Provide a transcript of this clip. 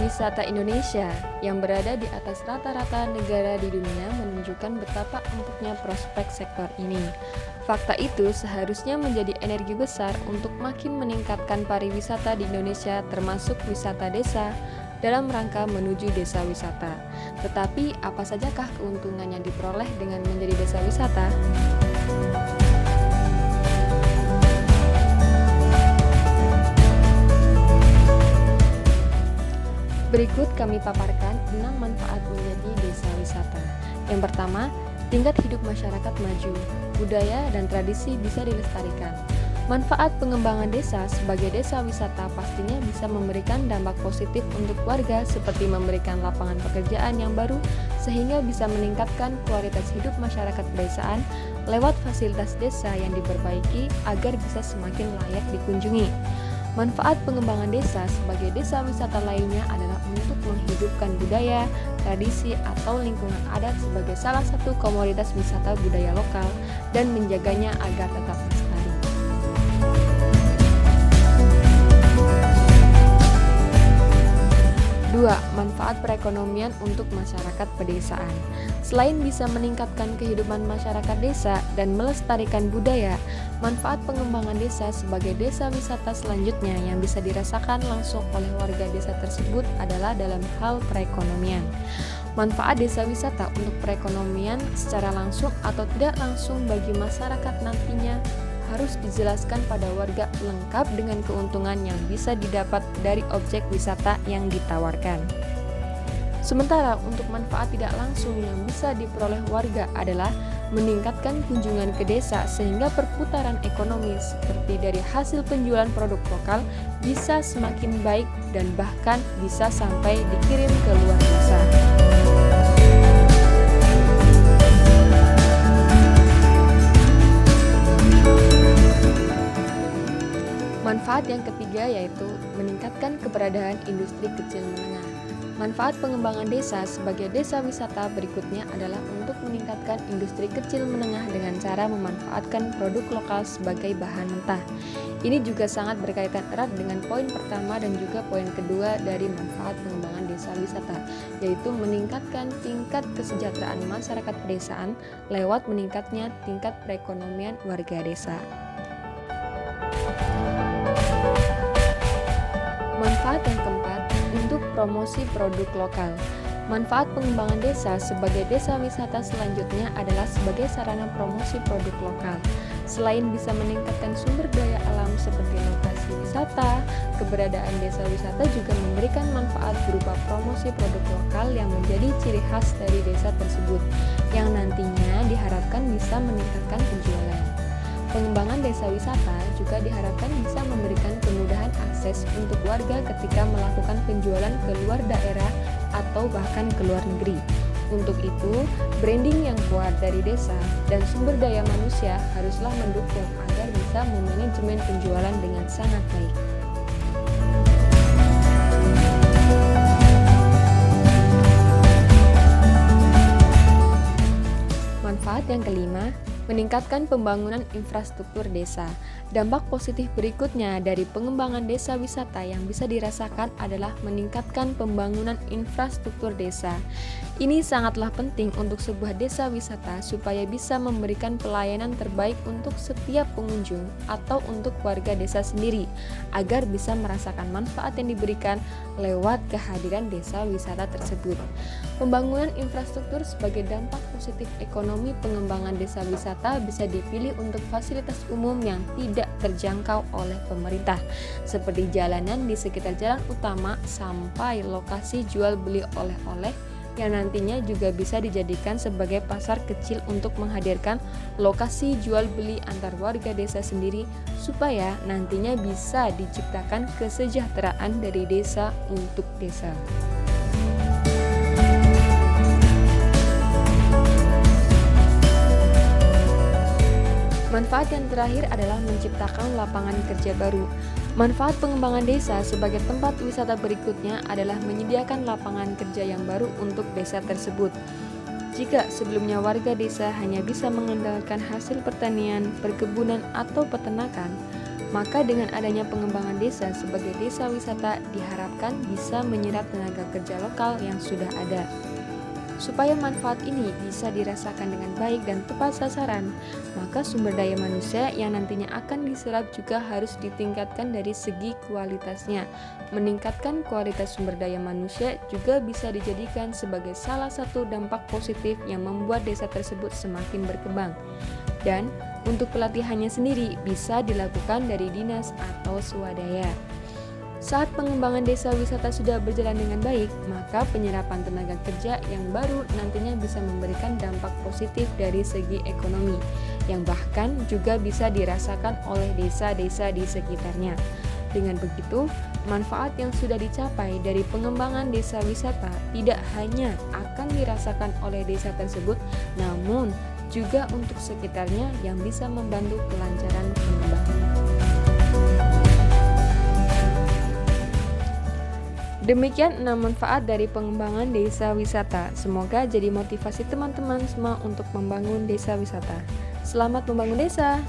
Wisata Indonesia yang berada di atas rata-rata negara di dunia menunjukkan betapa empuknya prospek sektor ini. Fakta itu seharusnya menjadi energi besar untuk makin meningkatkan pariwisata di Indonesia termasuk wisata desa dalam rangka menuju desa wisata. Tetapi apa sajakah keuntungan yang diperoleh dengan menjadi desa wisata? Berikut kami paparkan 6 manfaat menjadi desa wisata. Yang pertama, tingkat hidup masyarakat maju, budaya dan tradisi bisa dilestarikan. Manfaat pengembangan desa sebagai desa wisata pastinya bisa memberikan dampak positif untuk warga seperti memberikan lapangan pekerjaan yang baru sehingga bisa meningkatkan kualitas hidup masyarakat pedesaan lewat fasilitas desa yang diperbaiki agar bisa semakin layak dikunjungi. Manfaat pengembangan desa sebagai desa wisata lainnya adalah untuk menghidupkan budaya, tradisi, atau lingkungan adat sebagai salah satu komoditas wisata budaya lokal dan menjaganya agar tetap lestari. Dua, manfaat perekonomian untuk masyarakat pedesaan. Selain bisa meningkatkan kehidupan masyarakat desa dan melestarikan budaya, manfaat pengembangan desa sebagai desa wisata selanjutnya yang bisa dirasakan langsung oleh warga desa tersebut adalah dalam hal perekonomian. Manfaat desa wisata untuk perekonomian secara langsung atau tidak langsung bagi masyarakat nantinya harus dijelaskan pada warga lengkap dengan keuntungan yang bisa didapat dari objek wisata yang ditawarkan. Sementara untuk manfaat tidak langsung yang bisa diperoleh warga adalah meningkatkan kunjungan ke desa sehingga perputaran ekonomi seperti dari hasil penjualan produk lokal bisa semakin baik dan bahkan bisa sampai dikirim ke luar desa. Manfaat yang ketiga yaitu meningkatkan keberadaan industri kecil menengah. Manfaat pengembangan desa sebagai desa wisata berikutnya adalah untuk meningkatkan industri kecil menengah dengan cara memanfaatkan produk lokal sebagai bahan mentah. Ini juga sangat berkaitan erat dengan poin pertama dan juga poin kedua dari manfaat pengembangan desa wisata, yaitu meningkatkan tingkat kesejahteraan masyarakat pedesaan lewat meningkatnya tingkat perekonomian warga desa. Manfaat yang keempat, untuk promosi produk lokal. Manfaat pengembangan desa sebagai desa wisata selanjutnya adalah sebagai sarana promosi produk lokal. Selain bisa meningkatkan sumber daya alam seperti lokasi wisata, keberadaan desa wisata juga memberikan manfaat berupa promosi produk lokal yang menjadi ciri khas dari desa tersebut, yang nantinya diharapkan bisa meningkatkan penjualan. Pengembangan desa wisata juga diharapkan bisa memberikan kemudahan akses untuk warga ketika melakukan penjualan ke luar daerah atau bahkan ke luar negeri. Untuk itu, branding yang kuat dari desa dan sumber daya manusia haruslah mendukung agar bisa memanajemen penjualan dengan sangat baik. Manfaat yang kelima, meningkatkan pembangunan infrastruktur desa. Dampak positif berikutnya dari pengembangan desa wisata yang bisa dirasakan adalah meningkatkan pembangunan infrastruktur desa. Ini sangatlah penting untuk sebuah desa wisata supaya bisa memberikan pelayanan terbaik untuk setiap pengunjung atau untuk warga desa sendiri, agar bisa merasakan manfaat yang diberikan lewat kehadiran desa wisata tersebut. Pembangunan infrastruktur sebagai dampak positif ekonomi pengembangan desa wisata bisa dipilih untuk fasilitas umum yang tidak terjangkau oleh pemerintah, seperti jalanan di sekitar jalan utama sampai lokasi jual beli oleh-oleh yang nantinya juga bisa dijadikan sebagai pasar kecil untuk menghadirkan lokasi jual beli antar warga desa sendiri supaya nantinya bisa diciptakan kesejahteraan dari desa untuk desa. Manfaat yang terakhir adalah menciptakan lapangan kerja baru. Manfaat pengembangan desa sebagai tempat wisata berikutnya adalah menyediakan lapangan kerja yang baru untuk desa tersebut. Jika sebelumnya warga desa hanya bisa mengandalkan hasil pertanian, perkebunan, atau peternakan, Maka dengan adanya pengembangan desa sebagai desa wisata diharapkan bisa menyerap tenaga kerja lokal yang sudah ada. Supaya manfaat ini bisa dirasakan dengan baik dan tepat sasaran, maka sumber daya manusia yang nantinya akan diserap juga harus ditingkatkan dari segi kualitasnya. Meningkatkan kualitas sumber daya manusia juga bisa dijadikan sebagai salah satu dampak positif yang membuat desa tersebut semakin berkembang. Dan untuk pelatihannya sendiri bisa dilakukan dari dinas atau swadaya. Saat pengembangan desa wisata sudah berjalan dengan baik, maka penyerapan tenaga kerja yang baru nantinya bisa memberikan dampak positif dari segi ekonomi, yang bahkan juga bisa dirasakan oleh desa-desa di sekitarnya. Dengan begitu, manfaat yang sudah dicapai dari pengembangan desa wisata tidak hanya akan dirasakan oleh desa tersebut, namun juga untuk sekitarnya yang bisa membantu kelancaran pengembangan. Demikian 6 manfaat dari pengembangan desa wisata. Semoga jadi motivasi teman-teman semua untuk membangun desa wisata. Selamat membangun desa!